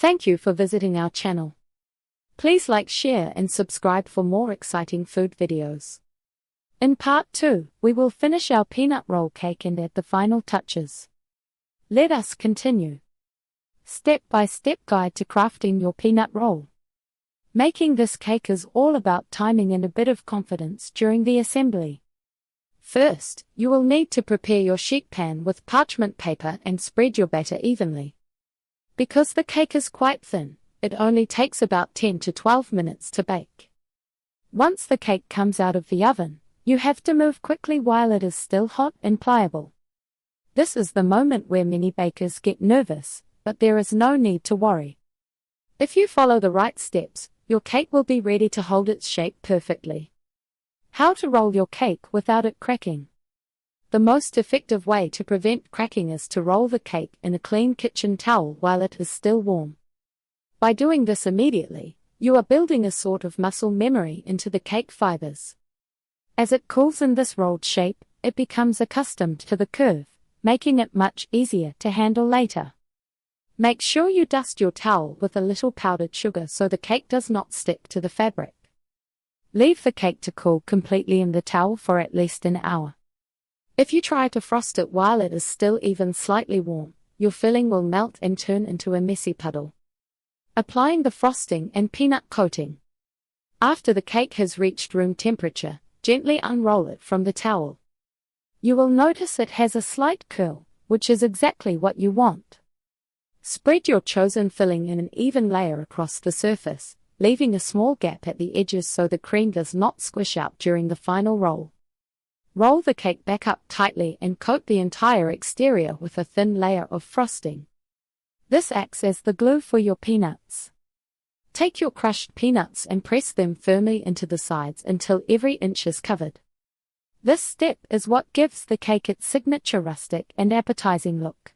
Thank you for visiting our channel. Please like, share and subscribe for more exciting food videos. In part 2, we will finish our peanut roll cake and add the final touches. Let us continue. Step-by-step guide to crafting your peanut roll. Making this cake is all about timing and a bit of confidence during the assembly. First, you will need to prepare your sheet pan with parchment paper and spread your batter evenly. Because the cake is quite thin, it only takes about 10 to 12 minutes to bake. Once the cake comes out of the oven, you have to move quickly while it is still hot and pliable. This is the moment where many bakers get nervous, but there is no need to worry. If you follow the right steps, your cake will be ready to hold its shape perfectly. How to roll your cake without it cracking. The most effective way to prevent cracking is to roll the cake in a clean kitchen towel while it is still warm. By doing this immediately, you are building a sort of muscle memory into the cake fibers. As it cools in this rolled shape, it becomes accustomed to the curve, making it much easier to handle later. Make sure you dust your towel with a little powdered sugar so the cake does not stick to the fabric. Leave the cake to cool completely in the towel for at least an hour. If you try to frost it while it is still even slightly warm, your filling will melt and turn into a messy puddle. Applying the frosting and peanut coating. After the cake has reached room temperature, gently unroll it from the towel. You will notice it has a slight curl, which is exactly what you want. Spread your chosen filling in an even layer across the surface, leaving a small gap at the edges so the cream does not squish out during the final roll. Roll the cake back up tightly and coat the entire exterior with a thin layer of frosting. This acts as the glue for your peanuts. Take your crushed peanuts and press them firmly into the sides until every inch is covered. This step is what gives the cake its signature rustic and appetizing look.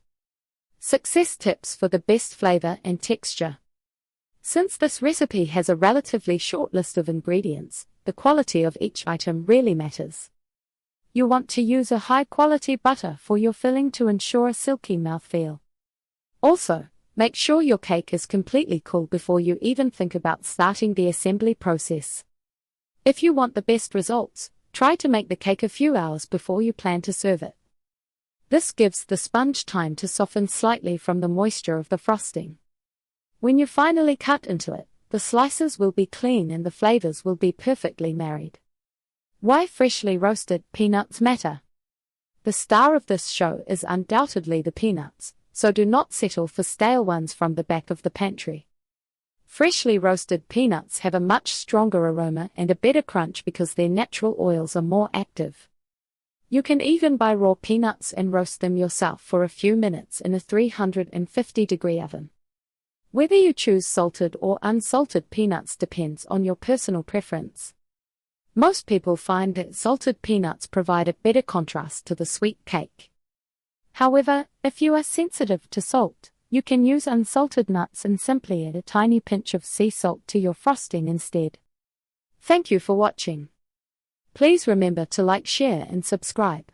Success tips for the best flavor and texture. Since this recipe has a relatively short list of ingredients, the quality of each item really matters. You want to use a high-quality butter for your filling to ensure a silky mouthfeel. Also, make sure your cake is completely cool before you even think about starting the assembly process. If you want the best results, try to make the cake a few hours before you plan to serve it. This gives the sponge time to soften slightly from the moisture of the frosting. When you finally cut into it, the slices will be clean and the flavors will be perfectly married. Why freshly roasted peanuts matter. The star of this show is undoubtedly the peanuts, so do not settle for stale ones from the back of the pantry. Freshly roasted peanuts have a much stronger aroma and a better crunch because their natural oils are more active. You can even buy raw peanuts and roast them yourself for a few minutes in a 350-degree oven. Whether you choose salted or unsalted peanuts depends on your personal preference. Most people find that salted peanuts provide a better contrast to the sweet cake. However, if you are sensitive to salt, you can use unsalted nuts and simply add a tiny pinch of sea salt to your frosting instead. Thank you for watching. Please remember to like, share and subscribe.